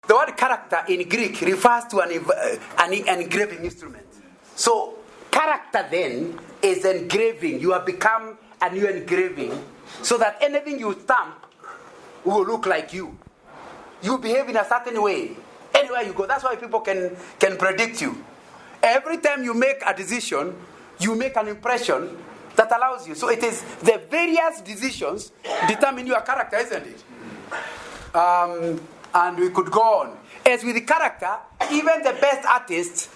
The word character in Greek refers to an engraving instrument. So, character then is engraving. You have become a new engraving so that anything you stamp will look like you. You behave in a certain way. Anywhere you go, that's why people can predict you. Every time you make a decision, you make an impression that allows you. So it is the various decisions determine your character, isn't it? And we could go on. As with the character, even the best artist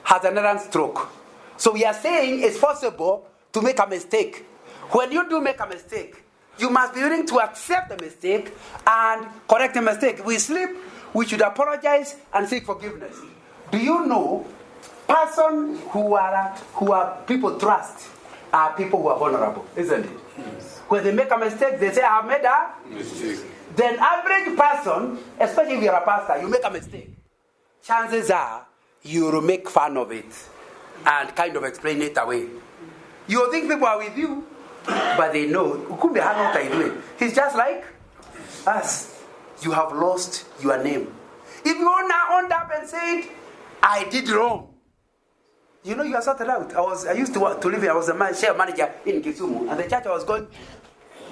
has an errant stroke. So we are saying it's possible to make a mistake. When you do make a mistake, you must be willing to accept the mistake and correct the mistake. If we slip, we should apologize and seek forgiveness. Do you know, persons who are people trust are people who are vulnerable, isn't it? Yes. When they make a mistake, they say, I have made a mistake. Then average person, especially if you're a pastor, you make a mistake. Chances are you will make fun of it and kind of explain it away. You think people are with you, but they know, he's just like us. You have lost your name. If you now owned up and said, I did wrong, you know you are sorted out. I used to live here. I was a share manager in Kisumu, and the church I was going,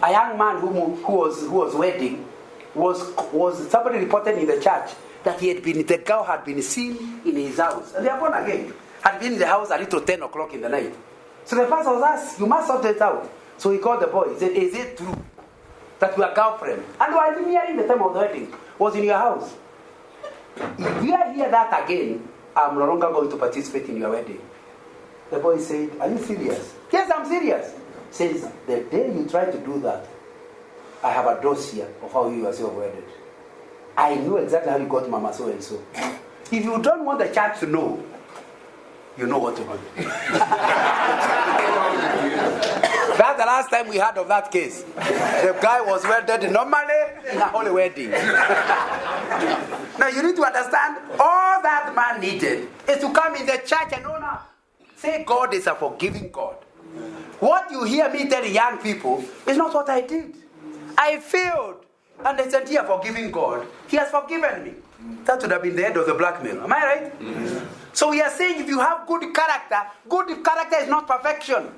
a young man who was wedding was somebody reported in the church that the girl had been seen in his house, and they are born again. Had been in the house a little 10 o'clock in the night. So the pastor was asked, you must sort it out. So he called the boy. He said, is it true that your girlfriend, and I didn't hear in the time of the wedding, was in your house? If you hear that again, I'm no longer going to participate in your wedding. The boy said, are you serious? Yes, I'm serious. Says, the day you try to do that, I have a dossier of how you yourself wedded. I know exactly how you got Mama so and so. If you don't want the church to know, you know what to do. That's the last time we heard of that case. The guy was wedded normally in a holy wedding. Now you need to understand, all that man needed is to come in the church and own up. Say God is a forgiving God. What you hear me telling young people is not what I did. I failed. And they said, here, forgiving God. He has forgiven me. That would have been the end of the blackmail. Am I right? Mm-hmm. So we are saying if you have good character is not perfection.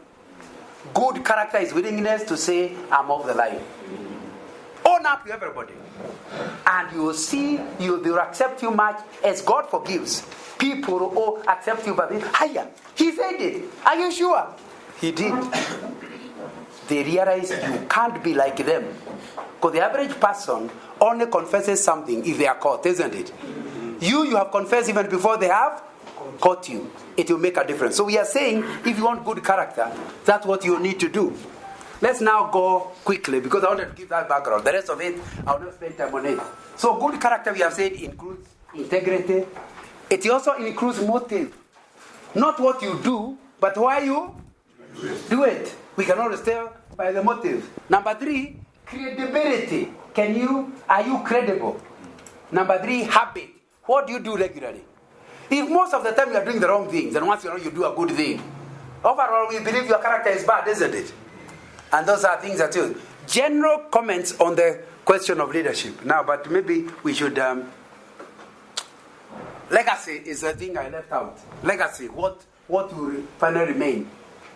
Good character is willingness to say, I'm off the line. Own up to everybody. And you will see, they will accept you much as God forgives. People will accept you, but higher. He said it. Are you sure? He did. They realize you can't be like them. Because the average person only confesses something if they are caught, isn't it? You have confessed even before they have caught you. It will make a difference. So we are saying, if you want good character, that's what you need to do. Let's now go quickly, because I wanted to give that background. The rest of it, I will not spend time on it. So good character, we have said, includes integrity. It also includes motive. Not what you do, but why you do it. We can always tell by the motive. Number 3, credibility. Are you credible? Number 3, habit. What do you do regularly? If most of the time you are doing the wrong things, and once you do a good thing, overall we believe your character is bad, isn't it? And those are things that you. General comments on the question of leadership. Now, but maybe we should. Legacy is the thing I left out. Legacy, what will finally remain?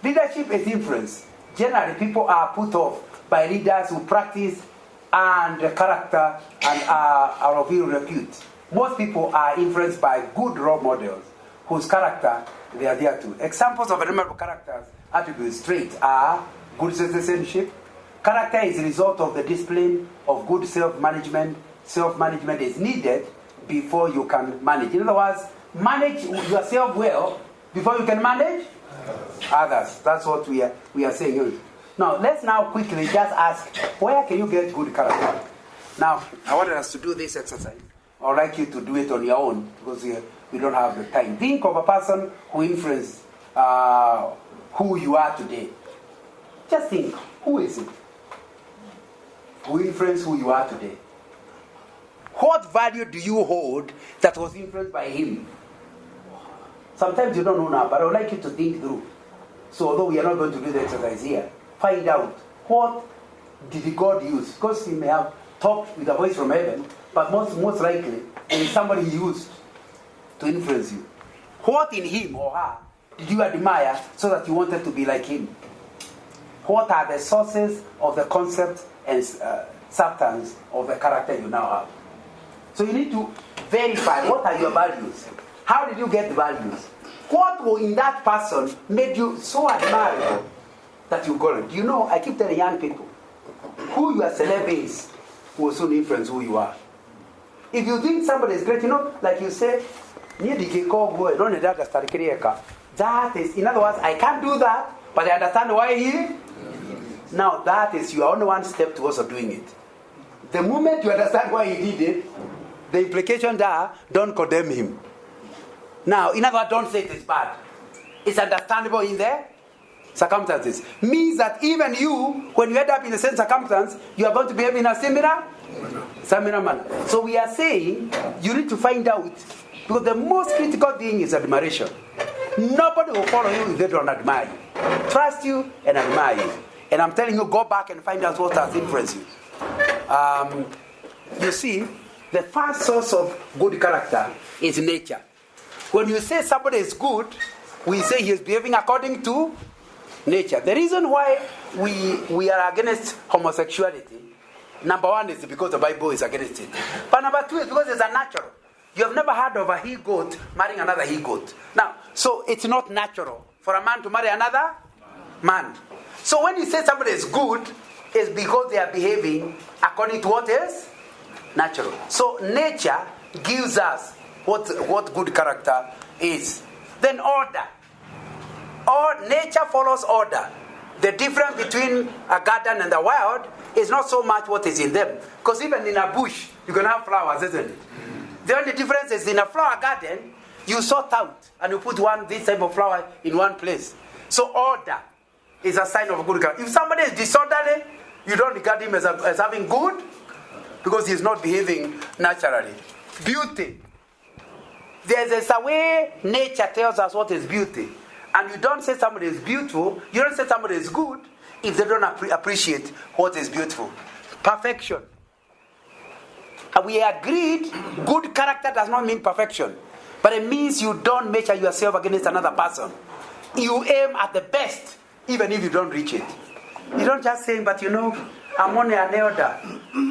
Leadership is influence. Generally, people are put off by leaders who practice and character and are of ill repute. Most people are influenced by good role models whose character they are there to. Examples of admirable characters attributes, traits are good citizenship. Character is a result of the discipline of good self-management. Self-management is needed before you can manage. In other words, manage yourself well before you can manage others. That's what we are saying. Now, let's now quickly just ask, where can you get good character? Now, I wanted us to do this exercise. I would like you to do it on your own, because we don't have the time. Think of a person who influenced who you are today. Just think, who is it? Who influenced who you are today? What value do you hold that was influenced by him? Sometimes you don't know now, but I would like you to think through. So although we are not going to do the exercise here, find out what did God use. Because he may have talked with a voice from heaven, but most likely it is somebody used to influence you. What in him or her did you admire so that you wanted to be like him? What are the sources of the concept and substance of the character you now have? So you need to verify what are your values. How did you get the values? What in that person made you so admirable that you got it? You know, I keep telling young people, who your celeb is will soon influence who you are. If you think somebody is great, you know, like you say, that is, in other words, I can't do that, but I understand why he. Now that is, you are only one step towards doing it. The moment you understand why he did it, the implication there, don't condemn him. Now, in other words, don't say it is bad. It's understandable in the circumstances. Means that even you, when you end up in the same circumstance, you are going to behave in a similar manner. So we are saying, you need to find out, because the most critical thing is admiration. Nobody will follow you if they don't admire you. Trust you and admire you. And I'm telling you, go back and find out what has influenced you. You see, the first source of good character is nature. When you say somebody is good, we say he is behaving according to nature. The reason why we are against homosexuality, number one is because the Bible is against it. But number two is because it's unnatural. You have never heard of a he-goat marrying another he-goat. Now, so it's not natural for a man to marry another man. So when you say somebody is good, it's because they are behaving according to what is natural. So nature gives us what good character is. Then order. Nature follows order. The difference between a garden and the wild is not so much what is in them. Because even in a bush, you can have flowers, isn't it? The only difference is in a flower garden, you sort out and you put this type of flower in one place. So order is a sign of good character. If somebody is disorderly, you don't regard him as having good, because he is not behaving naturally. Beauty. There's a way nature tells us what is beauty. And you don't say somebody is beautiful, you don't say somebody is good, if they don't appreciate what is beautiful. Perfection. And we agreed good character does not mean perfection. But it means you don't measure yourself against another person. You aim at the best, even if you don't reach it. You don't just say, but you know, I'm only an elder.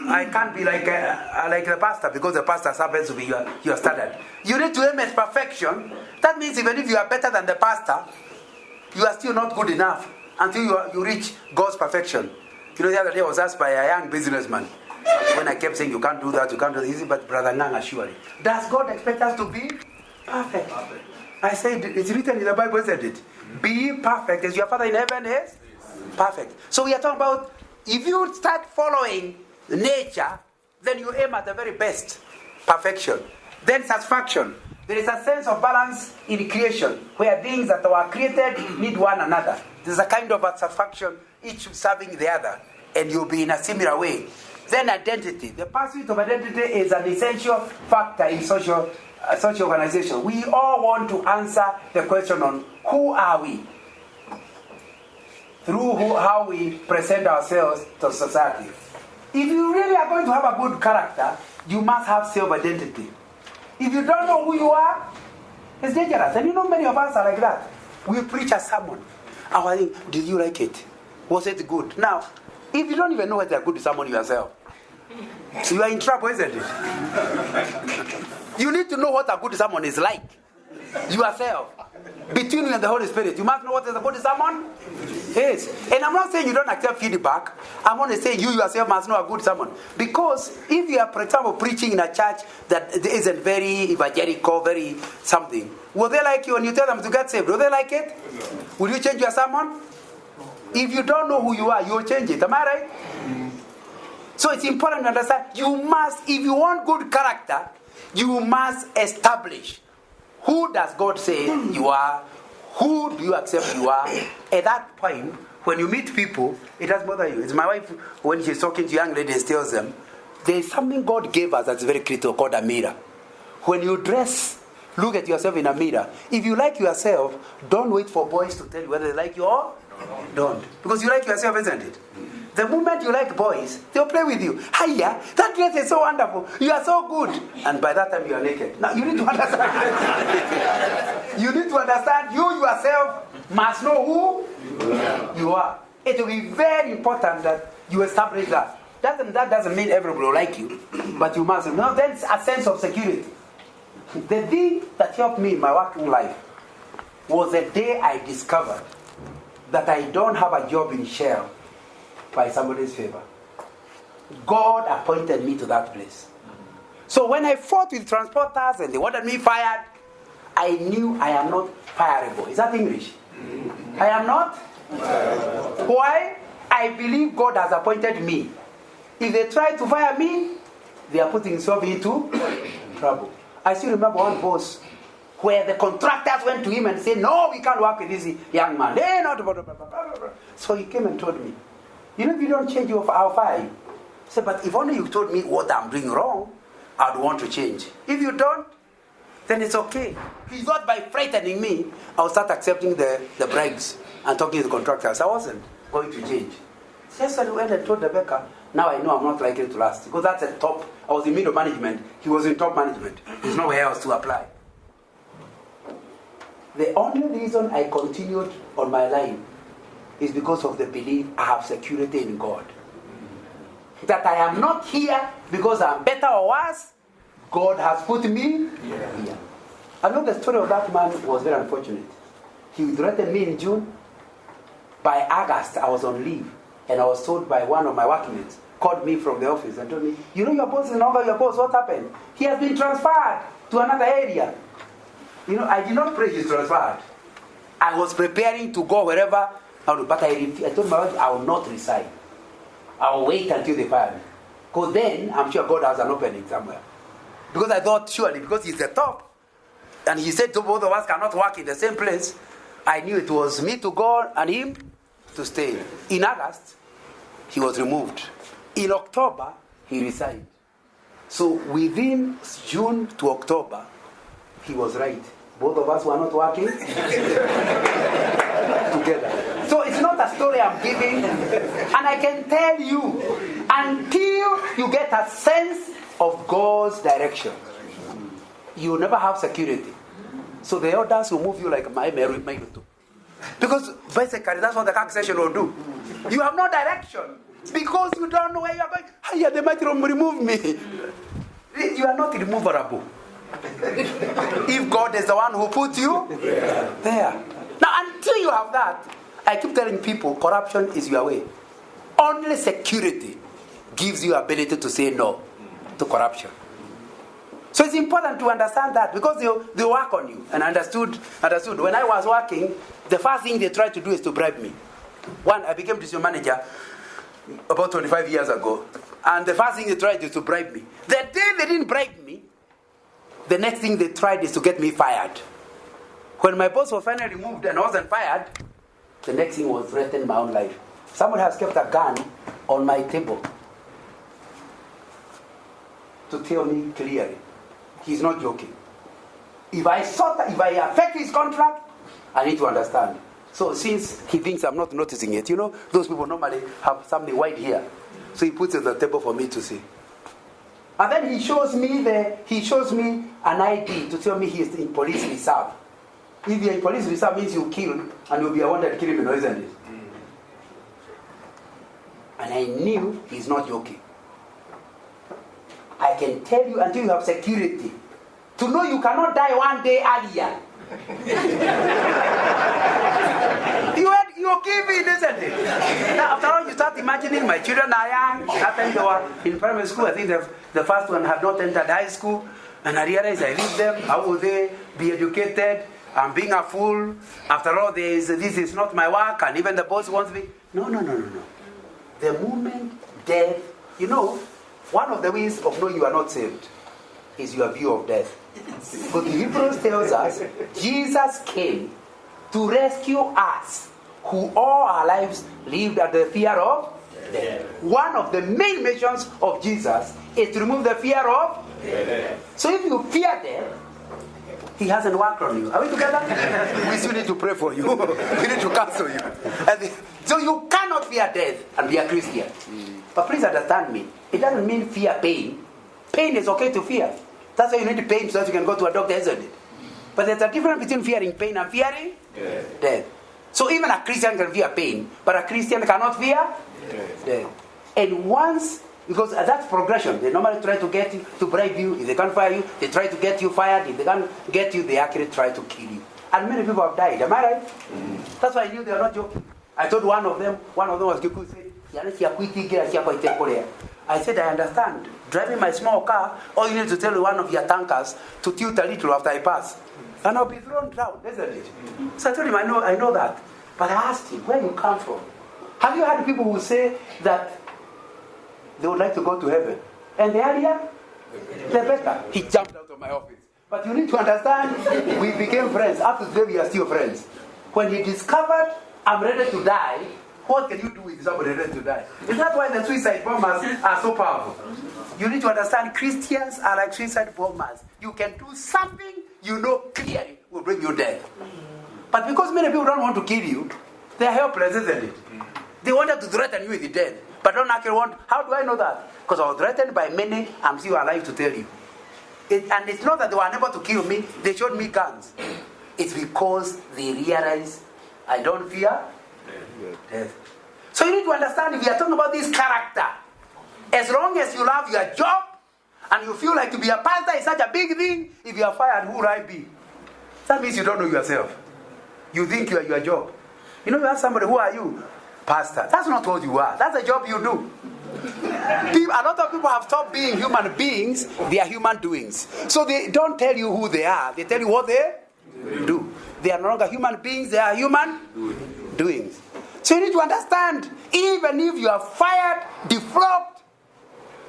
I can't be like the pastor, because the pastor happens to be your standard. You need to aim at perfection. That means even if you are better than the pastor, you are still not good enough until you reach God's perfection. You know, the other day I was asked by a young businessman, when I kept saying, you can't do that, you can't do this, but Brother Ngang, surely, does God expect us to be perfect? I said, it's written in the Bible, isn't it? Be perfect as your Father in heaven is perfect. So we are talking about, if you start following nature, then you aim at the very best, perfection. Then satisfaction. There is a sense of balance in creation, where things that were created need one another. There's a kind of a satisfaction, each serving the other, and you'll be in a similar way. Then identity. The pursuit of identity is an essential factor in social organization. We all want to answer the question on who are we? Through how we present ourselves to society. If you really are going to have a good character, you must have self-identity. If you don't know who you are, it's dangerous. And you know, many of us are like that. We preach a sermon. And I think, did you like it? Was it good? Now, if you don't even know whether it's a good sermon yourself, so you are in trouble, isn't it? You need to know what a good sermon is like. Yourself. Between you and the Holy Spirit. You must know what is a good sermon is. And I'm not saying you don't accept feedback. I'm only saying you yourself must know a good sermon. Because if you are, for example, preaching in a church that isn't very evangelical, very something, will they like you when you tell them to get saved? Will they like it? Will you change your sermon? If you don't know who you are, you will change it. Am I right? So it's important to understand, you must, if you want good character, you must establish who does God say you are, who do you accept you are. At that point, when you meet people, it doesn't bother you. It's my wife, when she's talking to young ladies, tells them, there's something God gave us that's very critical called a mirror. When you dress, look at yourself in a mirror. If you like yourself, don't wait for boys to tell you whether they like you or don't. Because you like yourself, isn't it? The moment you like boys, they'll play with you. Hiya, that dress is so wonderful. You are so good. And by that time, you are naked. Now, you need to understand. You need to understand you yourself must know who you are. It will be very important that you establish that. That doesn't mean everybody will like you, but you must know. Then it's a sense of security. The thing that helped me in my working life was the day I discovered that I don't have a job in Shell by somebody's favor. God appointed me to that place. So when I fought with transporters and they wanted me fired, I knew I am not fireable. Is that English? I am not? Why? I believe God has appointed me. If they try to fire me, they are putting themselves into trouble. I still remember one boss where the contractors went to him and said, no, we can't work with this young man. Hey, not blah, blah, blah, blah, blah. So he came and told me, you know, if you don't change, I'll fire you. I said, but if only you told me what I'm doing wrong, I'd want to change. If you don't, then it's okay. He thought by frightening me, I'll start accepting the bribes and talking to the contractors. I wasn't going to change. Just when I went and told Rebecca, now I know I'm not likely to last. Because that's at top. I was in middle management. He was in top management. There's nowhere else to apply. The only reason I continued on my line is because of the belief I have security in God. That I am not here because I'm better or worse. God has put me here. I know the story of that man was very unfortunate. He threatened me in June. By August, I was on leave. And I was told by one of my workmates, called me from the office and told me, you know your boss is no longer your boss, what happened? He has been transferred to another area. You know, I did not pray he's transferred. I was preparing to go wherever, but I told my wife, I will not resign. I will wait until they fire me. Because then, I'm sure God has an opening somewhere. Because I thought, surely, because he's the top, and he said both of us cannot work in the same place, I knew it was me to go and him to stay. In August, he was removed. In October, he resigned. So within June to October, he was right. Both of us were not working together. So it's not a story I'm giving. And I can tell you, until you get a sense of God's direction, you will never have security. So the elders will move you like my Mary too. Because basically that's what the congregation will do. You have no direction because you don't know where you are going. Hiya, they might remove me. You are not removable. If God is the one who put you there. Now, until you have that, I keep telling people, corruption is your way. Only security gives you ability to say no to corruption. So it's important to understand that because they work on you. And understood. When I was working, the first thing they tried to do is to bribe me. I became district manager about 25 years ago. And the first thing they tried is to bribe me. The day they didn't bribe me, the next thing they tried is to get me fired. When my boss was finally removed and I wasn't fired, the next thing was threatening my own life. Someone has kept a gun on my table to tell me clearly. He's not joking. If I affect his contract, I need to understand. So since he thinks I'm not noticing it, you know, those people normally have something white here. So he puts it on the table for me to see. And then he shows me an ID to tell me he is in police reserve. If you're in police reserve means you kill and you'll be a wanted criminal, isn't it? And I knew he's not joking. I can tell you until you have security to know you cannot die one day earlier. You're giving, isn't it? Now, after all, you start imagining my children are young. That time they were in primary school. I think the first one had not entered high school. And I realized I leave them. How will they be educated? I'm being a fool. After all, this is not my work. And even the boss wants me. No. The moment death, you know, one of the ways of knowing you are not saved is your view of death. But Hebrews tells us Jesus came to rescue us who all our lives lived at the fear of death. One of the main missions of Jesus is to remove the fear of death. So if you fear death, he hasn't worked on you. Are we together? We still need to pray for you. We need to counsel you. And So you cannot fear death and be a Christian. But please understand me. It doesn't mean fear pain. Pain is okay to fear. That's why you need pain so that you can go to a doctor, isn't it? But there's a difference between fearing pain and fearing death. So even a Christian can fear pain, but a Christian cannot fear death. And once, because that's progression. They normally try to get you, to bribe you. If they can't fire you, they try to get you fired. If they can't get you, they actually try to kill you. And many people have died. Am I right? That's why I knew they were not joking. I told one of them was Kiku, said, I said, I understand. Driving my small car, all you need to tell one of your tankers to tilt a little after I pass. And I'll be thrown down, isn't it? So I told him, I know that. But I asked him, where you come from? Have you had people who say that they would like to go to heaven? And the earlier, the better. He jumped out of my office. But you need to understand, we became friends. Up to today, we are still friends. When he discovered I'm ready to die, what can you do with somebody ready to die? Is that why the suicide bombers are so powerful? You need to understand Christians are like suicide bombers. You can do something you know clearly will bring you death. But because many people don't want to kill you, they are helpless, isn't it? They wanted to threaten you with death, but don't actually want. How do I know that? Because I was threatened by many. I'm still alive to tell you. And it's not that they were unable to kill me. They showed me guns. It's because they realized I don't fear death. So you need to understand, if you are talking about this character, as long as you love your job and you feel like to be a pastor is such a big thing, if you are fired, who will I be? That means you don't know yourself. You think you are your job. You ask somebody, who are you? Pastor. That's not what you are. That's a job you do. A lot of people have stopped being human beings. They are human doings. So they don't tell you who they are. They tell you what they do. They are no longer human beings. They are human doings. So you need to understand, even if you are fired, deflocked,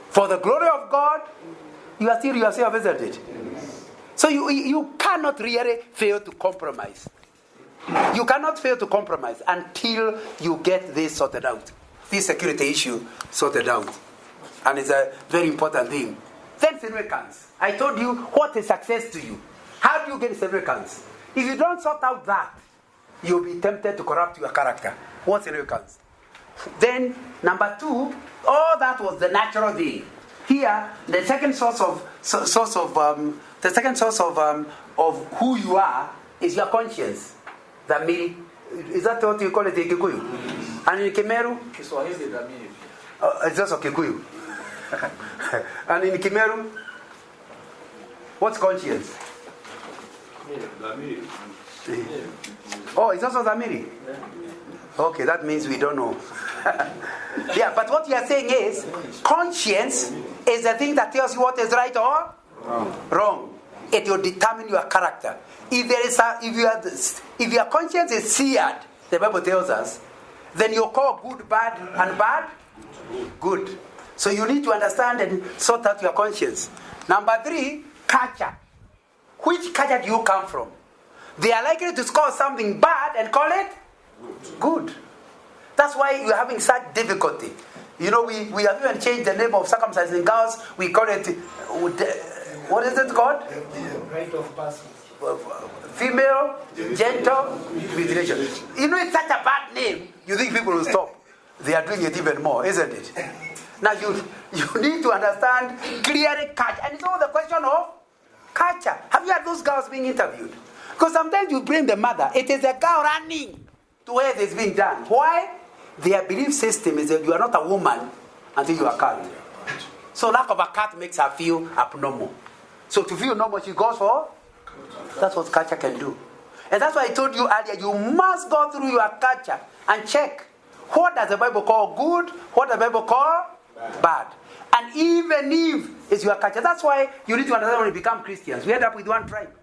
for the glory of God, you are still yourself, isn't it? So you cannot really fail to compromise. You cannot fail to compromise until you get this sorted out. This security issue sorted out. And it's a very important thing. Then significance. I told you what is success to you. How do you get significance? If you don't sort out that, you'll be tempted to corrupt your character. What significance? Then, number 2, all that was the natural thing. Here, the second source of who you are is your conscience. Dhamiri. Is that what you call it in Kikuyu? And in Kimeru? It's also Kikuyu. And in Kimeru? What's conscience? Oh, it's also Dhamiri? Okay, that means we don't know. Yeah, but what you are saying is, conscience is the thing that tells you what is right or wrong. It will determine your character. If your conscience is seared, the Bible tells us, then you call good bad and bad good. So you need to understand and sort out your conscience. Number 3, culture. Which culture do you come from? They are likely to score something bad and call it good. That's why you're having such difficulty. We have even changed the name of circumcising girls. We call it, what is it called? Rite of passage. Female genital mutilation. It's such a bad name, you think people will stop. They are doing it even more, isn't it? Now you need to understand clearly culture. And it's all the question of culture. Have you had those girls being interviewed? Because sometimes you bring the mother, it is the girl running to where it's being done. Why? Their belief system is that you are not a woman until you are a cat. So lack of a cat makes her feel abnormal. So to feel normal, she goes for? That's what culture can do. And that's why I told you earlier, you must go through your culture and check. What does the Bible call good? What does the Bible call bad? And even if it's your culture, that's why you need to understand when you become Christians. We end up with one tribe.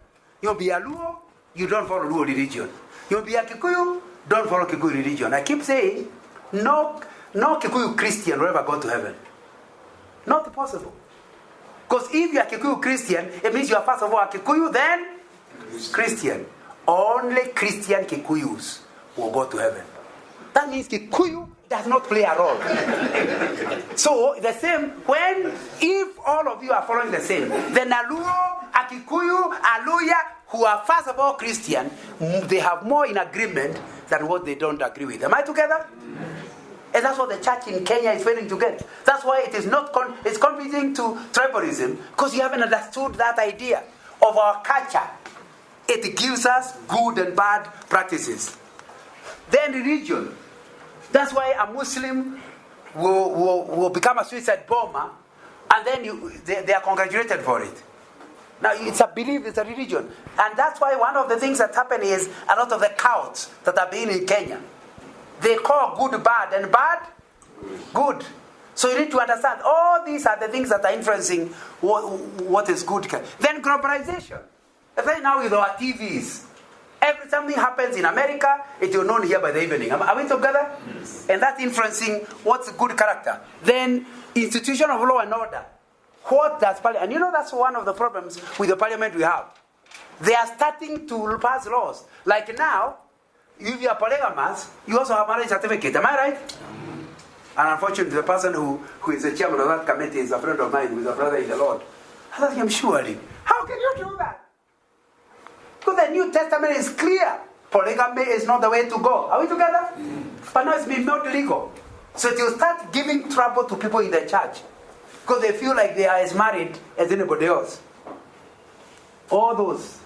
You'll be a Luo, you don't follow Luo religion. You'll be a Kikuyu, don't follow Kikuyu religion. I keep saying, no Kikuyu Christian will ever go to heaven. Not possible. Because if you are Kikuyu Christian, it means you are first of all a Kikuyu, then Christian. Only Christian Kikuyus will go to heaven. That means Kikuyu does not play a role. So the same, if all of you are following the same, then a Luo, a Kikuyu, a Luya, who are first of all Christian, they have more in agreement than what they don't agree with. Am I together? And that's what the church in Kenya is failing to get. That's why it is not it's contributing to tribalism, because you haven't understood that idea of our culture. It gives us good and bad practices. Then religion. That's why a Muslim will become a suicide bomber, and then they are congratulated for it. Now, it's a belief, it's a religion. And that's why one of the things that happen is a lot of the cults that are being in Kenya, they call good bad and bad good. So you need to understand, all these are the things that are influencing what is good. Then globalization. Then now with our TVs, something happens in America, it will known here by the evening. Are we together? Yes. And that's influencing what's good character. Then institution of law and order. What does parliament? And you know that's one of the problems with the parliament we have. They are starting to pass laws. Like now, if you are polygamous, you also have marriage certificate. Am I right? And unfortunately, the person who is the chairman of that committee is a friend of mine who is a brother in the Lord. I thought him, surely, how can you do that? Because the New Testament is clear. Polygamy is not the way to go. Are we together? But now it's been made legal. So it will start giving trouble to people in the church. Because they feel like they are as married as anybody else. All those.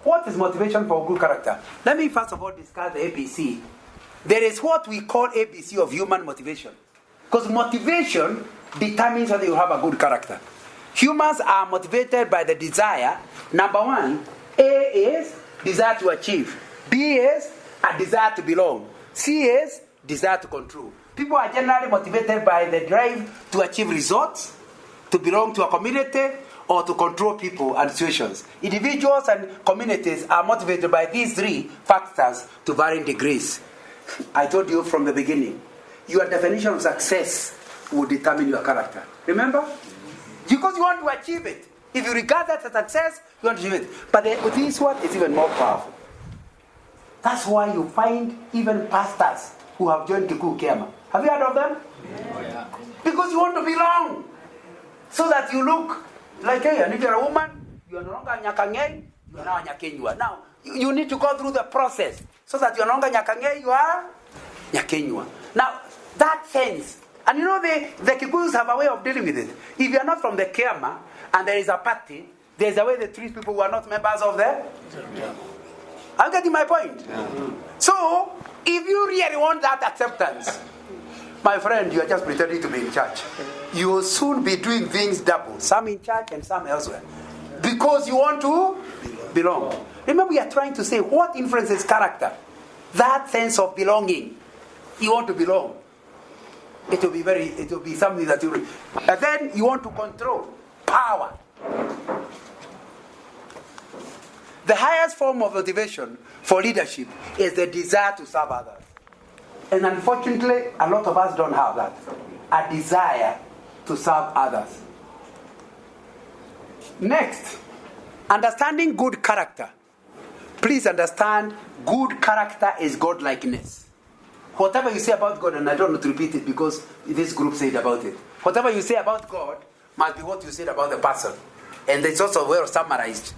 What is motivation for good character? Let me first of all discuss the ABC. There is what we call ABC of human motivation. Because motivation determines whether you have a good character. Humans are motivated by the desire. Number one, A is desire to achieve. B is a desire to belong. C is desire to control. People are generally motivated by the drive to achieve results, to belong to a community, or to control people and situations. Individuals and communities are motivated by these three factors to varying degrees. I told you from the beginning, your definition of success will determine your character. Remember? Because you want to achieve it. If you regard that as success, you want to achieve it. But this one is even more powerful. That's why you find even pastors who have joined Kikuyu Kiama. Have you heard of them? Yeah. Because you want to belong. So that you look like, hey, and if you're a woman, you are no longer Nyakangei, you are now Nyakenyua. Now, you need to go through the process. So that you are no longer Nyakangei, you are Nyakenyua. Now, that sense. And you know, the Kikuyus have a way of dealing with it. If you are not from the Kiama, and there is a party, there's a way they treat people who are not members of the... Yeah. I'm getting my point. Yeah. So, if you really want that acceptance, my friend, you are just pretending to be in church. You will soon be doing things double. Some in church and some elsewhere. Because you want to belong. Remember, we are trying to say what influences character. That sense of belonging. You want to belong. It will be something that you... And then you want to control. Power. The highest form of motivation for leadership is the desire to serve others. And unfortunately, a lot of us don't have that. A desire to serve others. Next, understanding good character. Please understand, good character is godlikeness. Whatever you say about God, and I don't want to repeat it because this group said about it. Whatever you say about God must be what you said about the person. And it's also well summarized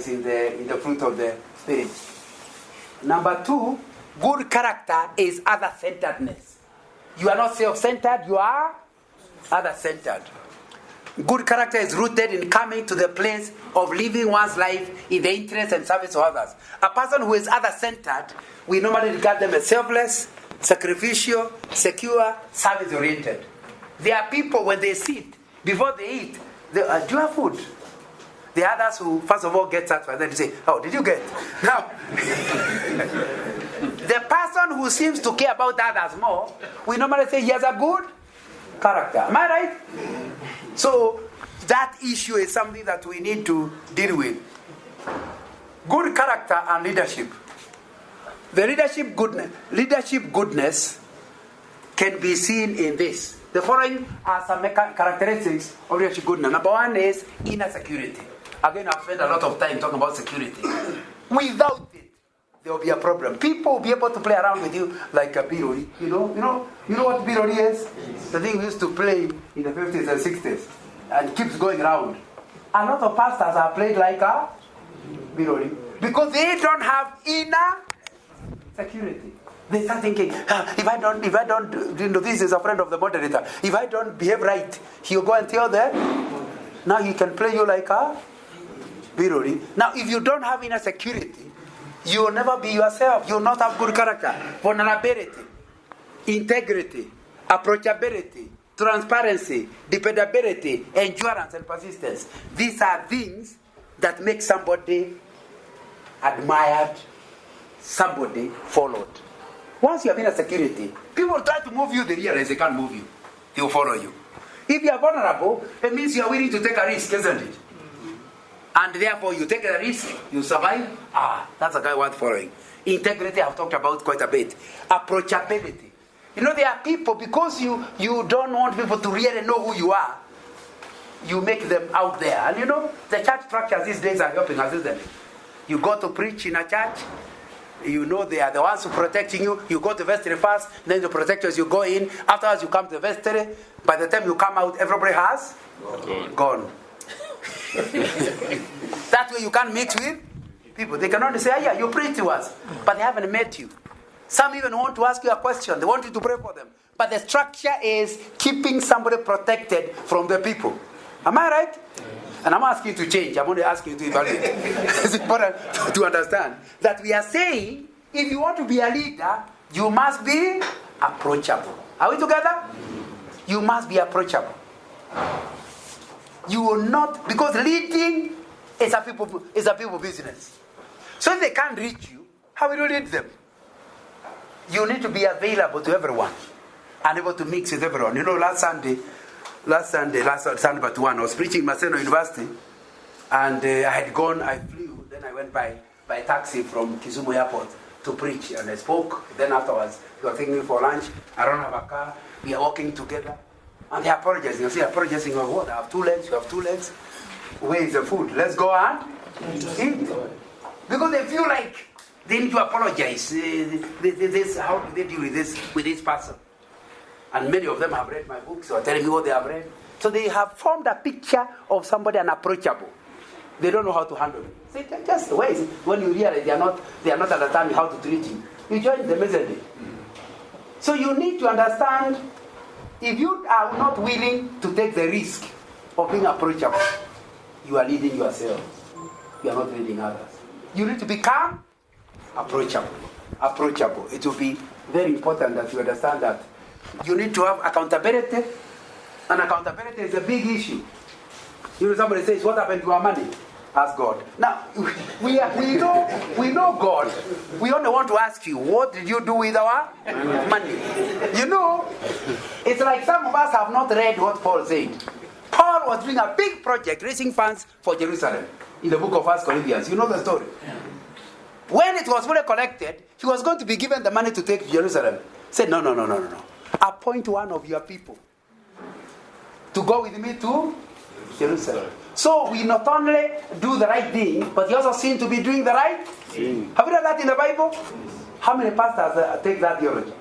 in the fruit of the Spirit. Number two, good character is other-centeredness. You are not self-centered, you are other-centered. Good character is rooted in coming to the place of living one's life in the interest and service of others. A person who is other-centered, we normally regard them as selfless, sacrificial, secure, service-oriented. There are people, when they sit, before they eat, do you have food? The others who, first of all, get satisfied, then they say, oh, did you get? Now, the person who seems to care about others more, we normally say he has a good character. Am I right? So, that issue is something that we need to deal with. Good character and leadership. The leadership goodness can be seen in this. The following are some characteristics of leadership goodness. Number one is inner security. Again, I've spent a lot of time talking about security. Without it, there will be a problem. People will be able to play around with you like a birori. You know what birori is? The thing we used to play in the 50s and 60s. And keeps going around. A lot of pastors are played like a birori. Because they don't have inner security. They start thinking, if I don't, this is a friend of the moderator. If I don't behave right, he'll go and tell them. Now he can play you like a birori. Now, if you don't have inner security, you will never be yourself. You will not have good character, vulnerability, integrity, approachability, transparency, dependability, endurance, and persistence. These are things that make somebody admired, somebody followed. Once you have inner security, people try to move you, they realize they can't move you. They will follow you. If you are vulnerable, it means you are willing to take a risk, isn't it? And therefore, you take a risk, you survive. That's a guy worth following. Integrity, I've talked about quite a bit. Approachability. You know, there are people, because you don't want people to really know who you are, you make them out there. And you know, the church structures these days are helping us, isn't it? You go to preach in a church, you know they are the ones who are protecting you. You go to vestry first, then the protectors, you go in. Afterwards, you come to the vestry. By the time you come out, everybody has gone. That way you can't mix with people. They can only say, yeah, you preach to us. But they haven't met you. Some even want to ask you a question. They want you to pray for them. But the structure is keeping somebody protected from the people. Am I right? And I'm asking you to change. I'm only asking you to evaluate. It's important to understand that we are saying, if you want to be a leader, you must be approachable. Are we together? You must be approachable. You will not, because leading is a people business. So if they can't reach you, how will you lead them? You need to be available to everyone and able to mix with everyone. You know, last Sunday but one, I was preaching in Maseno University, and I flew, then I went by taxi from Kisumu Airport to preach, and I spoke. Then afterwards, they were taking me for lunch. I don't have a car. We are walking together, and they are apologizing. You see, apologizing of what? I have 2 legs, you have 2 legs. Where is the food? Let's go and eat. Because they feel like they need to apologize. How do they deal with this person? And many of them have read my books or telling me what they have read. So they have formed a picture of somebody unapproachable. They don't know how to handle it. So just the way when you realize they are not understanding how to treat you, you join them, isn't it? So you need to understand, if you are not willing to take the risk of being approachable, you are leading yourself. You are not leading others. You need to become approachable. Approachable. It will be very important that you understand that. You need to have accountability, and accountability is a big issue. You know, somebody says, "What happened to our money?" Ask God. Now, we know God. We only want to ask you, what did you do with our money? You know, it's like some of us have not read what Paul said. Paul was doing a big project, raising funds for Jerusalem, in the book of 1 Corinthians. You know the story. When it was fully collected, he was going to be given the money to take to Jerusalem. He said, no. Appoint one of your people to go with me to Jerusalem. So we not only do the right thing, but we also seem to be doing the right thing. Have you read that in the Bible? How many pastors take that theology?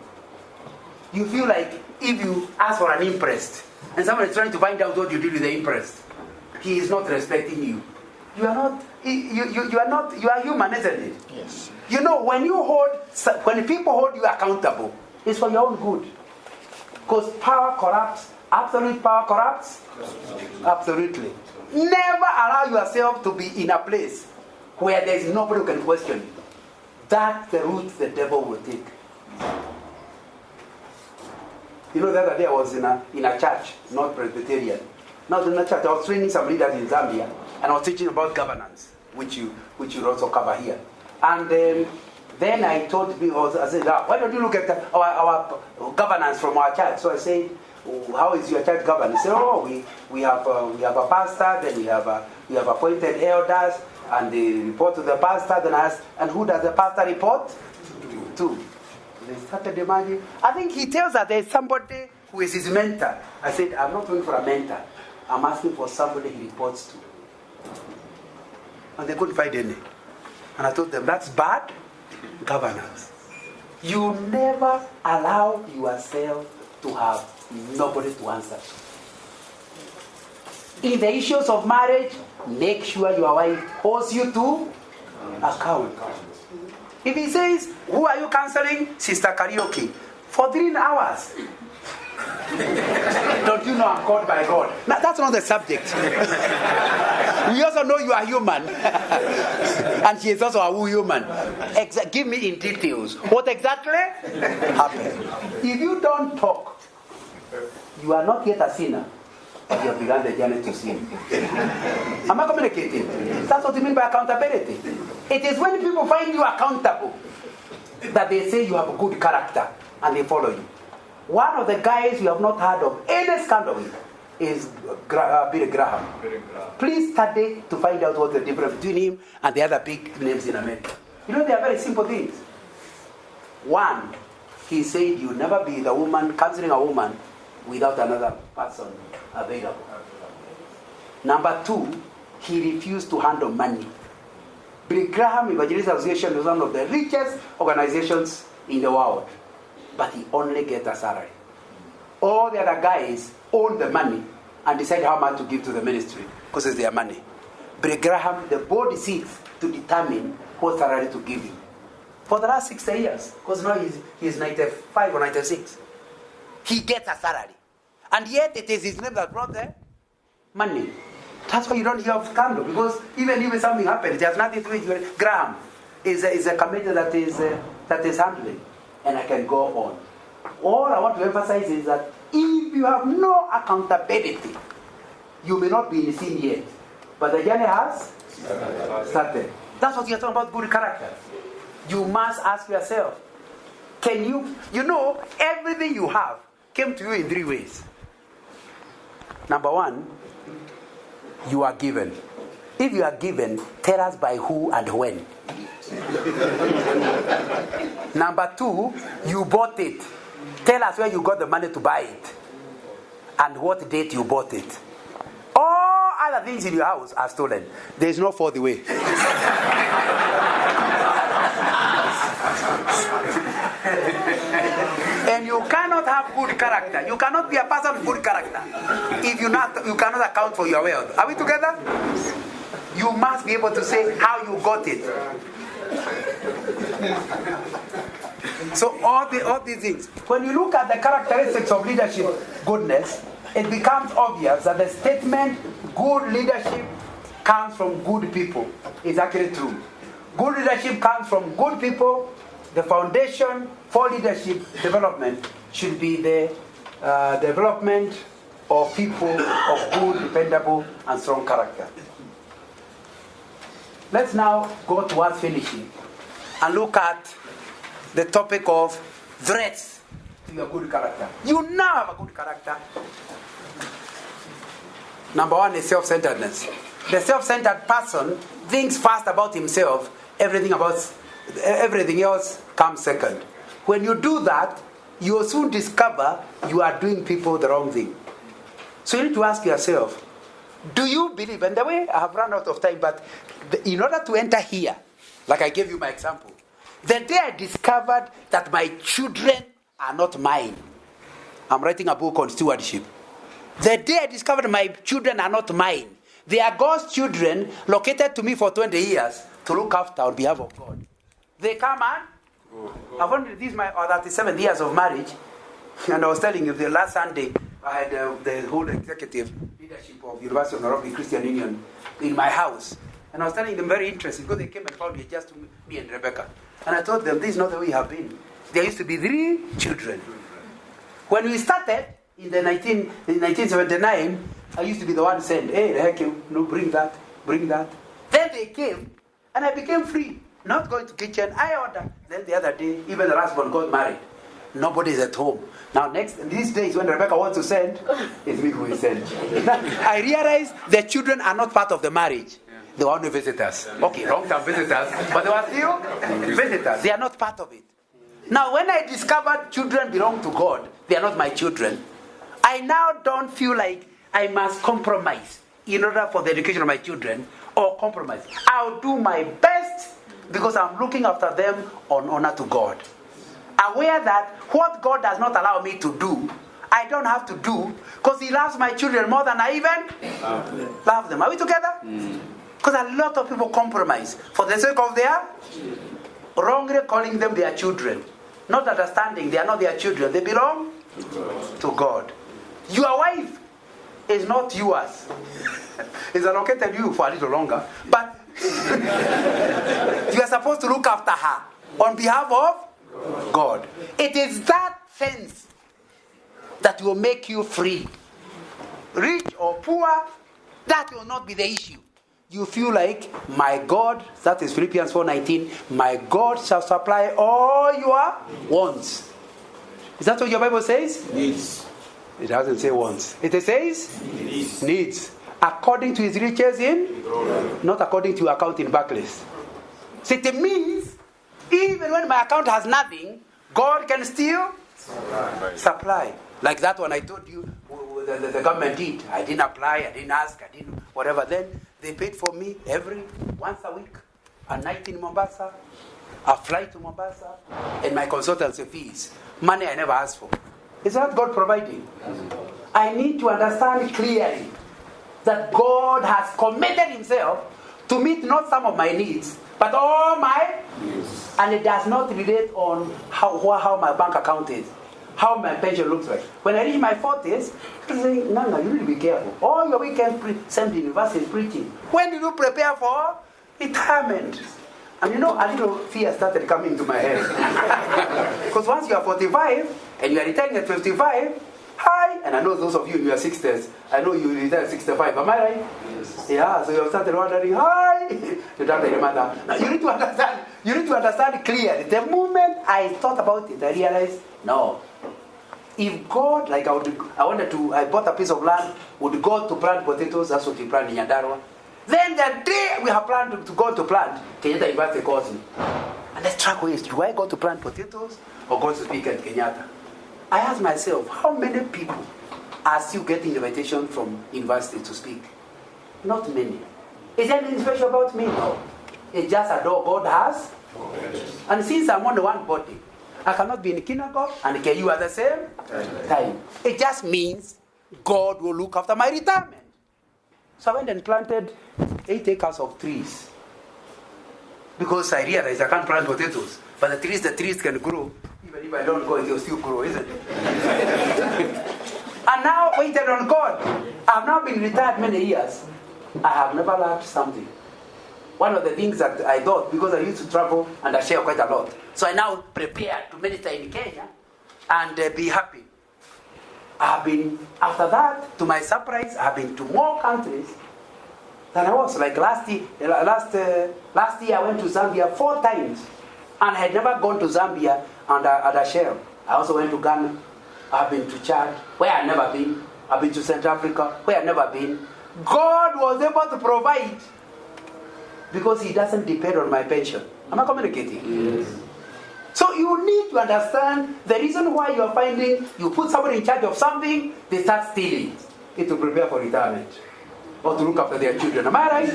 You feel like if you ask for an imprest, and someone is trying to find out what you did with the imprest, he is not respecting you. You are not. You are human, isn't it? Yes. You know, when people hold you accountable, it's for your own good. Because power corrupts. Absolute power corrupts. Absolutely. Never allow yourself to be in a place where there is nobody who can question you. That's the route the devil will take. You know, the other day I was in a church, not Presbyterian. Not in a church. I was training some leaders in Zambia, and I was teaching about governance, which you also cover here. And then I told people, I said, why don't you look at our governance from our church? So I said, how is your church governed? He said, we have a pastor, then we have appointed elders, and they report to the pastor. Then I asked, and who does the pastor report to? They started demanding. I think he tells that there is somebody who is his mentor. I said, I'm not looking for a mentor. I'm asking for somebody he reports to. And they couldn't find any. And I told them, that's bad governance. You never allow yourself to have nobody to answer. In the issues of marriage, make sure your wife holds you to account. If he says, who are you counseling? Sister Karaoke. For 3 hours. Don't you know I'm called by God? Now, that's not the subject. We also know you are human. And she is also a human. Give me in details. What exactly happened? If you don't talk, you are not yet a sinner. But you have begun the journey to sin. Am I communicating? That's what you mean by accountability. It is when people find you accountable that they say you have a good character and they follow you. One of the guys you have not heard of any scandal with is Billy Graham. Please study to find out what the difference between him and the other big names in America. You know, they are very simple things. One, he said you never be the woman, counseling a woman without another person available. Number 2, he refused to handle money. Billy Graham Evangelist Association is one of the richest organizations in the world. But he only gets a salary. All the other guys own the money and decide how much to give to the ministry because it's their money. Billy Graham, the board sits to determine what salary to give him. For the last 60 years, because now he's 95 or 96, he gets a salary. And yet it is his name that brought the money. That's why you don't hear of scandal, because even if something happens, it has nothing to do with Graham. Is a committee that is handling. And I can go on. All I want to emphasize is that if you have no accountability, you may not be in sin yet. But the journey has started. That's what you're talking about, good character. You must ask yourself, can you know, everything you have came to you in 3 ways. Number 1, you are given. If you are given, tell us by who and when. Number 2, you bought it. Tell us where you got the money to buy it and what date you bought it. All other things in your house are stolen. There is no fourth way. And you cannot have good character. You cannot be a person with good character if you cannot account for your wealth. Are we together? You must be able to say how you got it. So all these things. When you look at the characteristics of leadership goodness, it becomes obvious that the statement good leadership comes from good people is actually true. Good leadership comes from good people. The foundation for leadership development should be the development of people of good, dependable, and strong character. Let's now go towards finishing and look at the topic of threats to your good character. You now have a good character. Number 1 is self-centeredness. The self-centered person thinks first about himself. Everything else comes second. When you do that, you will soon discover you are doing people the wrong thing. So you need to ask yourself, do you believe? And the way I have run out of time, but in order to enter here, like I gave you my example, the day I discovered that my children are not mine, I'm writing a book on stewardship. The day I discovered my children are not mine, they are God's children located to me for 20 years to look after on behalf of God. They come and I've only this my 37 years of marriage, and I was telling you the last Sunday I had the whole executive leadership of University of Nairobi Christian Union in my house, and I was telling them very interesting because they came and found me just me and Rebecca, and I told them this is not the way you have been. There used to be 3 children. When we started in 1979, I used to be the one saying, "Hey, the heck you, no, bring that." Then they came, and I became free. Not going to kitchen, I order. Then the other day, even the husband got married. Nobody's at home. Now these days when Rebecca wants to send, it's me who is send. I realize the children are not part of the marriage. They were only visitors. Okay, long-term visitors, but they were still visitors. They are not part of it. Now when I discovered children belong to God, they are not my children, I now don't feel like I must compromise in order for the education of my children, or compromise. I'll do my best because I'm looking after them on honor to God. Aware that what God does not allow me to do, I don't have to do, because He loves my children more than I even love them. Are we together? Because a lot of people compromise for the sake of their wrongly calling them their children, not understanding they are not their children, they belong to God. Your wife is not yours. It's allocated you for a little longer, but you are supposed to look after her on behalf of God. It is that sense that will make you free. Rich or poor, that will not be the issue. You feel like, my God, that is Philippians 4:19, my God shall supply all your wants. Is that what your Bible says? Needs. It doesn't say wants. It says needs. According to his riches in, not according to your account in Barclays. So it means, even when my account has nothing, God can still supply. Like that one I told you, the government did. I didn't apply, I didn't ask, I didn't whatever. Then they paid for me once a week, a night in Mombasa, a flight to Mombasa, and my consultancy fees. Money I never asked for. Is that God providing? I need to understand clearly that God has committed himself to meet not some of my needs, but all my needs. And it does not relate on how my bank account is, how my pension looks like. When I reach my 40s, I say, no, you need to be careful. All your weekends send to university preaching. When did you prepare for retirement? And a little fear started coming into my head. Because once you are 45 and you are retiring at 55, hi, and I know those of you in your 60s, I know you retire at 65, am I right? Yes. Yeah, so you have started wondering, hi, you don't your mother. Now you need to understand clearly. The moment I thought about it, I realized, no. If God, like I bought a piece of land, would God to plant potatoes, that's what we plant in Nyandarua. Then the day we have planned to go to plant, Kenyatta University calls me. And the struggle is, do I go to plant potatoes or go to speak at Kenyatta? I ask myself, how many people are still getting invitation from university to speak? Not many. Is there anything special about me? No. It's just a door God has. And since I'm on one body, I cannot be in kindergarten and KU at the same time. It just means God will look after my retirement. So I went and planted 8 acres of trees. Because I realized I can't plant potatoes. But the trees can grow. Even if I don't go, they'll still grow, isn't it? And now, waited on God. I've now been retired many years. I have never learned something. One of the things that I thought, because I used to travel and I share quite a lot. So I now prepare to minister in Kenya and be happy. I've been, after that, to my surprise, I've been to more countries than I was. Like last year I went to Zambia 4 times. And I had never gone to Zambia and a shell. I also went to Ghana. I've been to Chad, where I've never been. I've been to Central Africa, where I've never been. God was able to provide because he doesn't depend on my pension. Am I communicating? Yes. So you need to understand the reason why you are finding you put somebody in charge of something, they start stealing it to prepare for retirement or to look after their children. Am I right?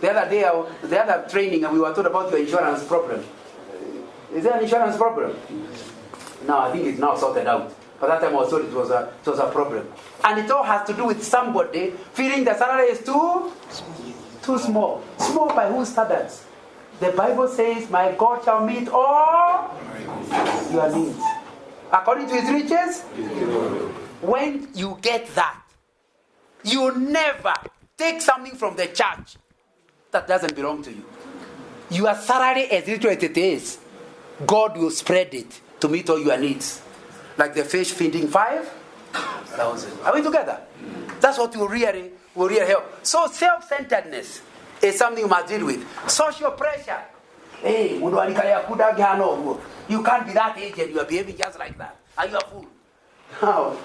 The other day, the other training, and we were told about your insurance problem. Is there an insurance problem? No, I think it's now sorted out. But that time I was told it was a problem. And it all has to do with somebody feeling the salary is too small. Small by whose standards? The Bible says, my God shall meet all your needs. According to his riches, when you get that, you never take something from the church that doesn't belong to you. Your salary, as little as it is, God will spread it to meet all your needs. Like the fish feeding 5,000. Are we together? That's what will really help. So self-centeredness is something you must deal with. Social pressure. Hey, you can't be that age and you are behaving just like that. Are you a fool? Now,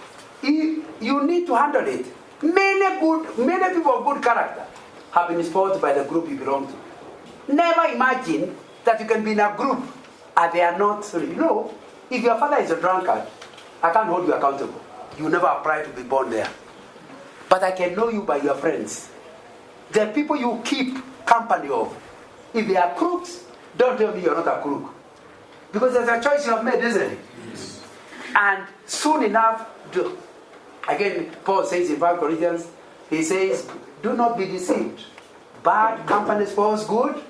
you need to handle it. Many people of good character have been spoiled by the group you belong to. Never imagine that you can be in a group and they are not. If your father is a drunkard, I can't hold you accountable. You never applied to be born there. But I can know you by your friends. The people you keep company of. If they are crooks, don't tell me you're not a crook. Because there's a choice you have made, isn't it? Yes. And soon enough, again, Paul says in 5 Corinthians, he says, do not be deceived. Bad company spoils good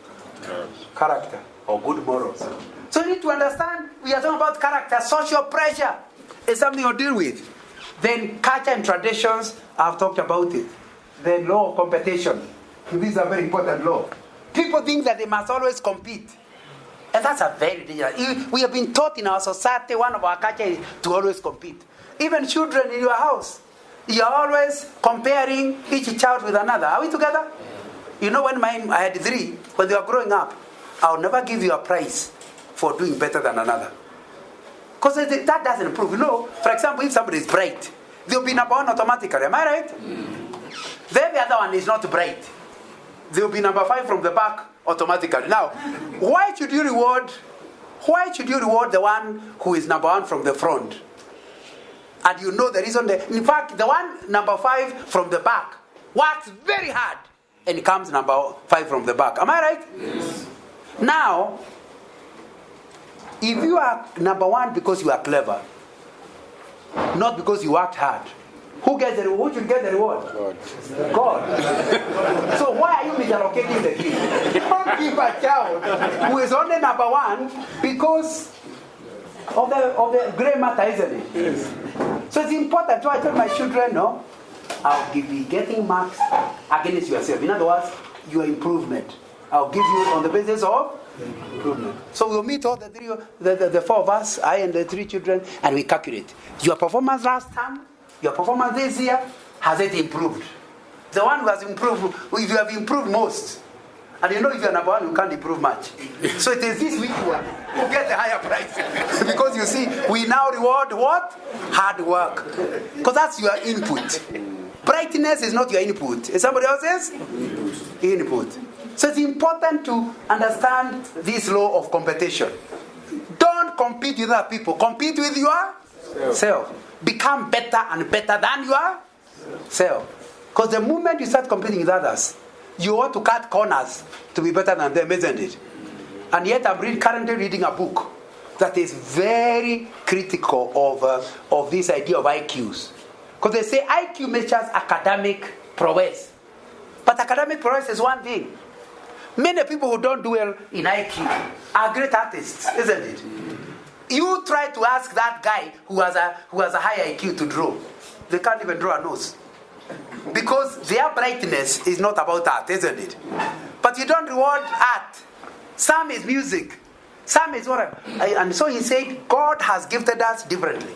Character or good morals. So you need to understand, we are talking about character. Social pressure is something you deal with. Then culture and traditions, I've talked about it. Then law of competition. These are very important law. People think that they must always compete. And that's a very dangerous. We have been taught in our society, one of our culture is to always compete. Even children in your house, you are always comparing each child with another. Are we together? You know, when I had 3, when they were growing up, I'll never give you a prize for doing better than another. Because that doesn't improve. You know, for example, if somebody is bright, they'll be number 1 automatically. Am I right? Then the other one is not bright. They'll be number 5 from the back automatically. Now, why should you reward the one who is number 1 from the front? And you know the reason. In fact, the one number 5 from the back works very hard and comes number 5 from the back. Am I right? Yes. Now, if you are number 1 because you are clever, not because you worked hard, who should get the reward? God. So why are you misallocating the gift? Don't give a child who is only number 1 because of the grey matter, isn't it? Yes. So it's important. So I tell my children, no, I'll be getting marks against yourself. In other words, your improvement. I'll give you on the basis of improvement. So we'll meet all the 4 of us, I and the 3 children, and we calculate. Your performance last time, your performance this year, has it improved? The one who has improved, if you have improved most, and you know if you're number 1, you can't improve much. So it is this weak one who gets the higher price. Because you see, we now reward what? Hard work. Because that's your input. Brightness is not your input. It's somebody else's input. So it's important to understand this law of competition. Don't compete with other people. Compete with yourself. Become better and better than yourself. Because the moment you start competing with others, you want to cut corners to be better than them, isn't it? And yet I'm currently reading a book that is very critical of this idea of IQs. Because they say IQ measures academic prowess. But academic prowess is one thing. Many people who don't do well in IQ are great artists, isn't it? You try to ask that guy who has a high IQ to draw. They can't even draw a nose. Because their brightness is not about art, isn't it? But you don't reward art. Some is music. Some is whatever. And so he said, God has gifted us differently.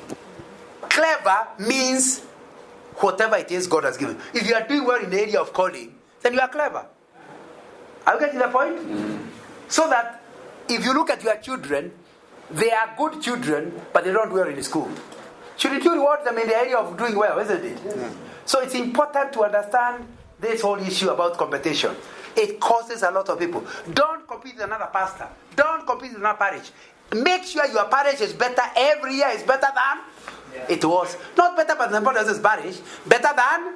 Clever means whatever it is God has given. If you are doing well in the area of calling, then you are clever. Are you getting the point? So that if you look at your children, they are good children, but they don't do well in school. Shouldn't you reward them in the area of doing well, isn't it? Yeah. So it's important to understand this whole issue about competition. It causes a lot of people. Don't compete with another pastor. Don't compete with another parish. Make sure your parish is better every year. Is better than it was. Not better than somebody else's parish. Better than.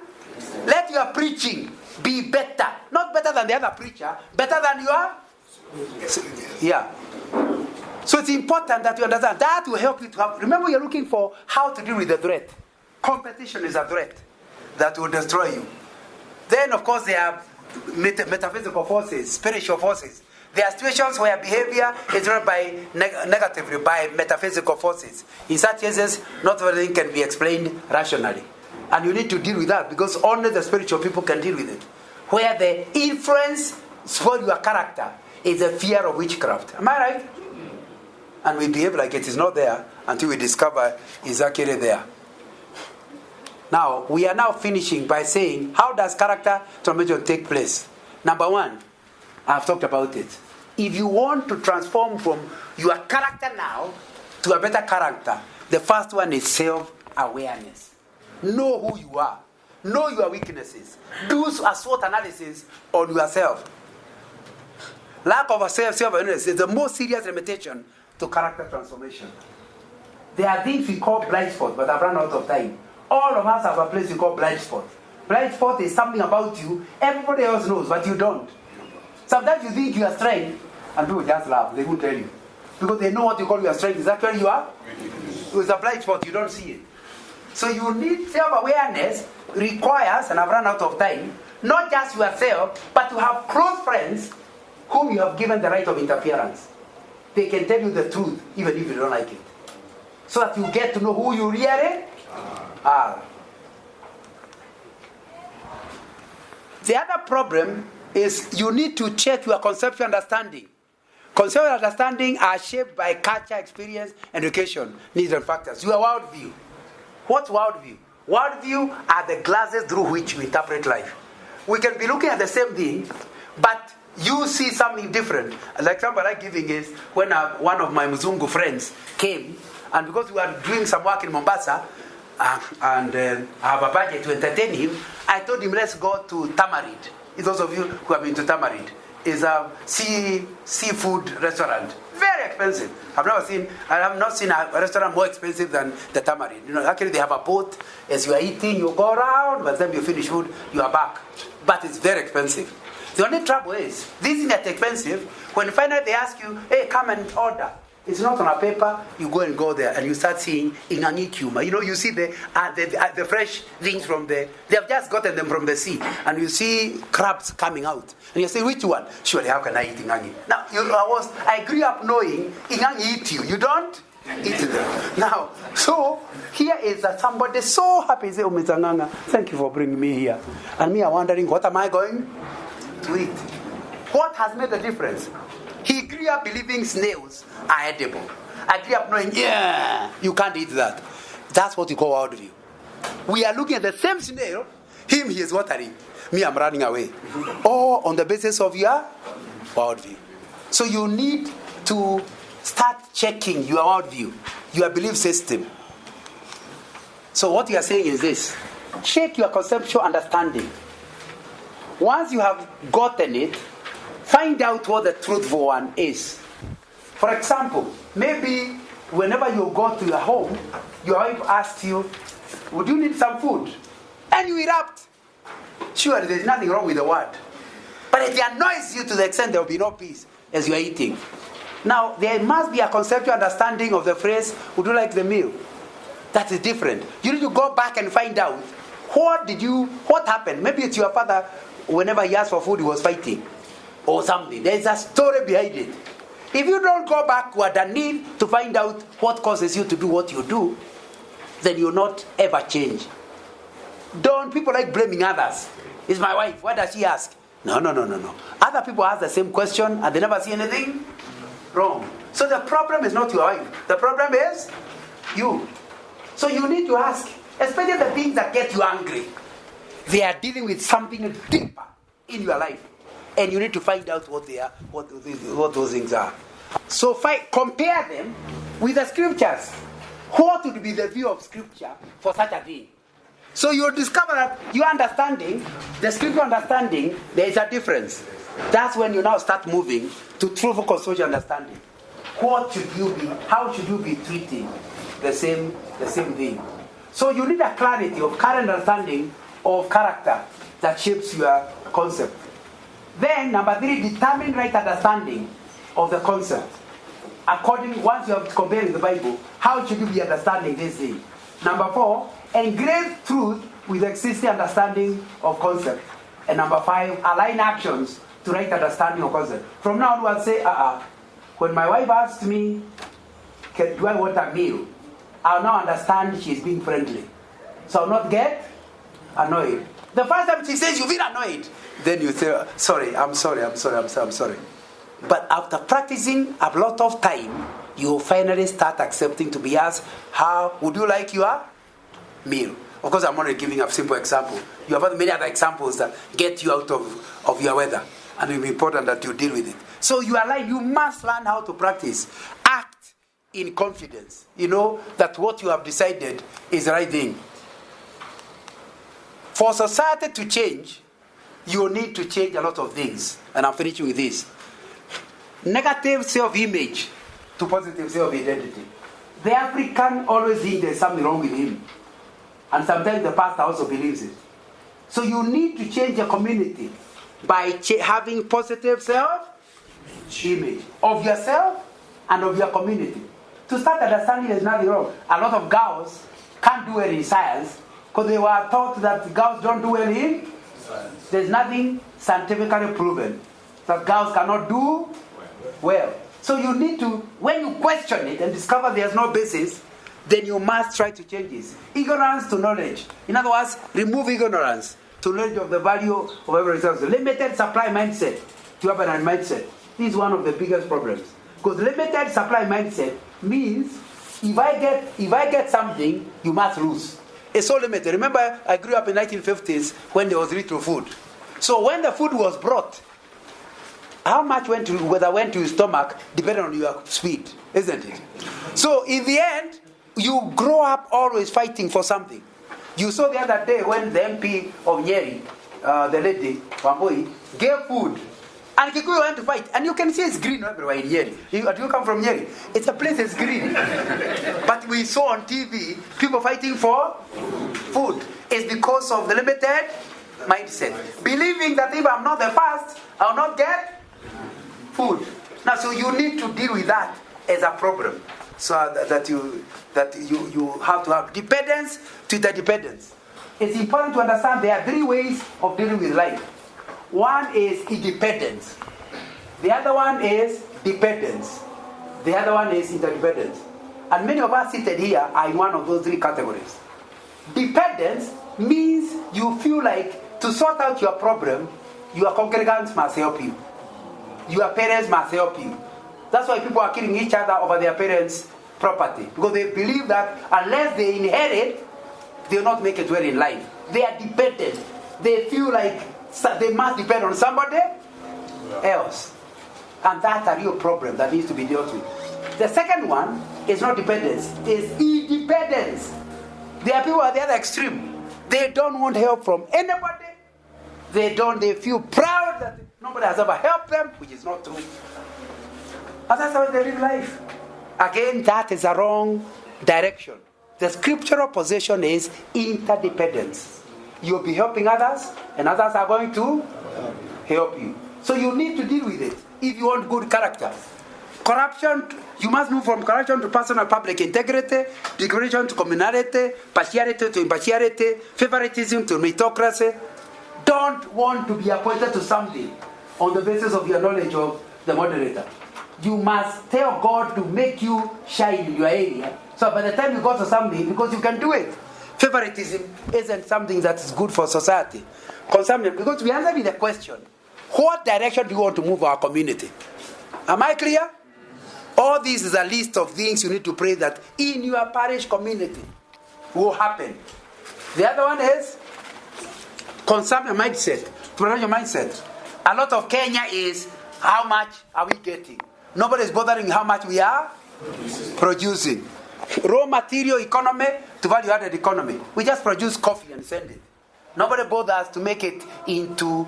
Let your preaching be better. Not better than the other preacher. Better than your. Yeah. So it's important that you understand. That will help you to have. Remember, you're looking for how to deal with the threat. Competition is a threat that will destroy you. Then, of course, there are metaphysical forces, spiritual forces. There are situations where behavior is run by negatively by metaphysical forces. In such cases, not everything can be explained rationally. And you need to deal with that because only the spiritual people can deal with it. Where the influence for your character is a fear of witchcraft. Am I right? And we behave like it is not there until we discover it's actually there. Now, we are now finishing by saying, how does character transformation take place? Number 1, I've talked about it. If you want to transform from your character now to a better character, the first one is self-awareness. Know who you are. Know your weaknesses. Do a SWOT analysis on yourself. Lack of self-awareness is the most serious limitation to character transformation. There are things we call blind spots, but I've run out of time. All of us have a place we call blind spot. Blind spot is something about you everybody else knows, but you don't. Sometimes you think you are strength, and people just laugh. They won't tell you. Because they know what you call your strength is actually you are. It's a blind spot, you don't see it. So you need self-awareness requires, and I've run out of time, not just yourself, but to have close friends whom whom you have given the right of interference. They can tell you the truth, even if you don't like it. So that you get to know who you really are. The other problem is you need to check your conceptual understanding. Conceptual understanding are shaped by culture, experience, education, needs and factors. Your worldview. What's worldview? Worldview are the glasses through which you interpret life. We can be looking at the same thing, but you see something different. The example I'm giving is when one of my Mzungu friends came, and because we were doing some work in Mombasa, and I have a budget to entertain him, I told him, let's go to Tamarind. Those of you who have been to Tamarind, is a seafood restaurant. Very expensive. I have not seen a restaurant more expensive than the Tamarind. You know, actually they have a boat. As you are eating, you go around, by the time you finish food, you are back. But it's very expensive. The only trouble is, this is not expensive. When finally they ask you, hey, come and order. It's not on a paper. You go there and you start seeing ingangi cuma. You know, you see the fresh things from they have just gotten them from the sea, and you see crabs coming out. And you say, which one? Surely, how can I eat ingangi? Now, I grew up knowing ingangi eat you. You don't eat them. Now, so here is somebody so happy. He say, oh, Mr. Nganga, thank you for bringing me here. And me, I'm wondering, what am I going to eat? What has made the difference? He grew up believing snails are edible. I grew up knowing, you can't eat that. That's what you call worldview. We are looking at the same snail. He is watering. Me, I'm running away. Or on the basis of your worldview. So you need to start checking your worldview, your belief system. So what you are saying is this. Check your conceptual understanding. Once you have gotten it, find out what the truthful one is. For example, maybe whenever you go to your home, your wife asks you, would you need some food? And you erupt. Sure, there's nothing wrong with the word. But it annoys you to the extent there will be no peace as you are eating. Now, there must be a conceptual understanding of the phrase, would you like the meal? That is different. You need to go back and find out, what happened? Maybe it's your father, whenever he asked for food, he was fighting. Or something. There is a story behind it. If you don't go backward and need to find out what causes you to do what you do, then you'll not ever change. Don't people like blaming others? It's my wife. Why does she ask? No. Other people ask the same question and they never see anything wrong. So the problem is not your wife. The problem is you. So you need to ask, especially the things that get you angry. They are dealing with something deeper in your life. And you need to find out what they are, what those things are. So compare them with the scriptures. What would be the view of scripture for such a thing? So you'll discover that your understanding, the scripture understanding, there is a difference. That's when you now start moving to truthful conceptual understanding. What should you be? How should you be treating the same thing? So you need a clarity of current understanding of character that shapes your concept. Then, number 3, determine right understanding of the concept. Once you have compared the Bible, how should you be understanding this thing? Number 4, engrave truth with existing understanding of concept. And number 5, align actions to right understanding of concept. From now on, I'll say, when my wife asks me, do I want a meal? I'll now understand she's being friendly. So I'll not get annoyed. The first time she says you feel annoyed, then you say, I'm sorry. But after practicing a lot of time, you finally start accepting to be asked, how would you like your meal? Of course, I'm only giving a simple example. You have many other examples that get you out of your weather. And it will be important that you deal with it. So you must learn how to practice. Act in confidence. You know that what you have decided is the right thing. For society to change, you need to change a lot of things. And I'm finishing with this. Negative self-image to positive self-identity. The African always thinks there's something wrong with him. And sometimes the pastor also believes it. So you need to change your community by having positive self-image of yourself and of your community. To start understanding there's nothing wrong. A lot of girls can't do well in science because they were taught that girls don't do well in science. There's nothing scientifically proven that girls cannot do well. So you need to, when you question it and discover there's no basis, then you must try to change this. Ignorance to knowledge. In other words, remove ignorance to knowledge of the value of every resource. Limited supply mindset to abundant mindset. This is one of the biggest problems. Because limited supply mindset means if I get something, you must lose. It's so limited. Remember, I grew up in 1950s when there was little food. So when the food was brought, how much went to your stomach depended on your speed, isn't it? So in the end, you grow up always fighting for something. You saw the other day when the MP of Nyeri, the lady, Wambui, gave food. And Kikuyu went to fight. And you can see it's green everywhere in Nyeri. You come from Nyeri. It's a place that's green. But we saw on TV people fighting for food. It's because of the limited mindset. Believing that if I'm not the first, I'll not get food. Now, so you need to deal with that as a problem. So that you have to have dependence to interdependence. It's important to understand there are three ways of dealing with life. One is independence. The other one is dependence. The other one is interdependence. And many of us seated here are in one of those three categories. Dependence means you feel like to sort out your problem, your congregants must help you. Your parents must help you. That's why people are killing each other over their parents' property. Because they believe that unless they inherit, they will not make it well in life. They are dependent. They feel like they must depend on somebody else. And that's a real problem that needs to be dealt with. The second one is not dependence, it's independence. There are people at the other extreme. They don't want help from anybody. They feel proud that nobody has ever helped them, which is not true. And that's how they live life. Again, that is a wrong direction. The scriptural position is interdependence. You'll be helping others, and others are going to help you. So you need to deal with it if you want good character. Corruption, you must move from corruption to personal public integrity, degradation to communality, partiality to impartiality, favoritism to meritocracy. Don't want to be appointed to something on the basis of your knowledge of the moderator. You must tell God to make you shine in your area. So by the time you go to something, because you can do it. Favoritism isn't something that is good for society. Consumption, because we answered the question, what direction do you want to move our community? Am I clear? All this is a list of things you need to pray that in your parish community will happen. The other one is consumption mindset, production mindset. A lot of Kenya is how much are we getting? Nobody is bothering how much we are producing. Raw material economy to value-added economy. We just produce coffee and send it. Nobody bothers to make it into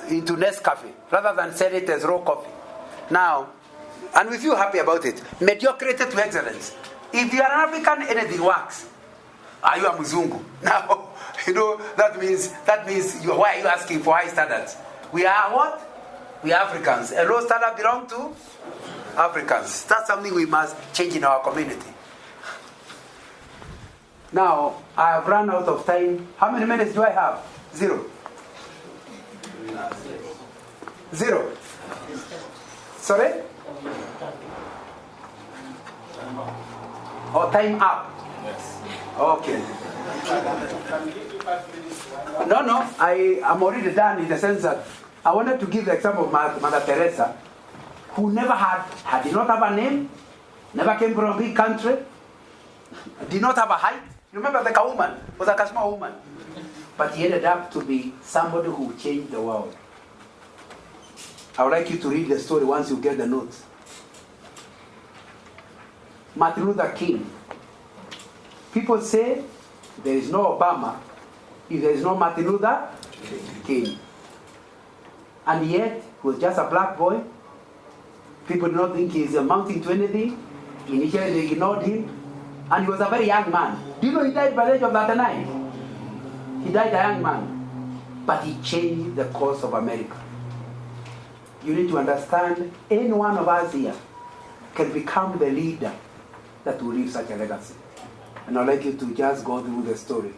Nescafe rather than sell it as raw coffee. Now, and we feel happy about it. Mediocrity to excellence. If you are an African, anything works. Are you a Mzungu? Now, that means why are you asking for high standards? We are what? We are Africans. A low standard belong to Africans. That's something we must change in our community. Now, I have run out of time. How many minutes do I have? 0. 0. Sorry? Oh, time up. Yes. Okay. No, I am already done in the sense that I wanted to give the example of Mother Teresa, who did not have a name, never came from a big country, did not have a height. Remember, the woman was a small woman, but he ended up to be somebody who changed the world. I would like you to read the story once you get the notes. Martin Luther King. People say there is no Obama if there is no Martin Luther King. And yet, he was just a black boy. People do not think he is amounting to anything. Initially, they ignored him. And he was a very young man. Do you know he died by the age of 39? He died a young man. But he changed the course of America. You need to understand, any one of us here can become the leader that will leave such a legacy. And I'd like you to just go through the story.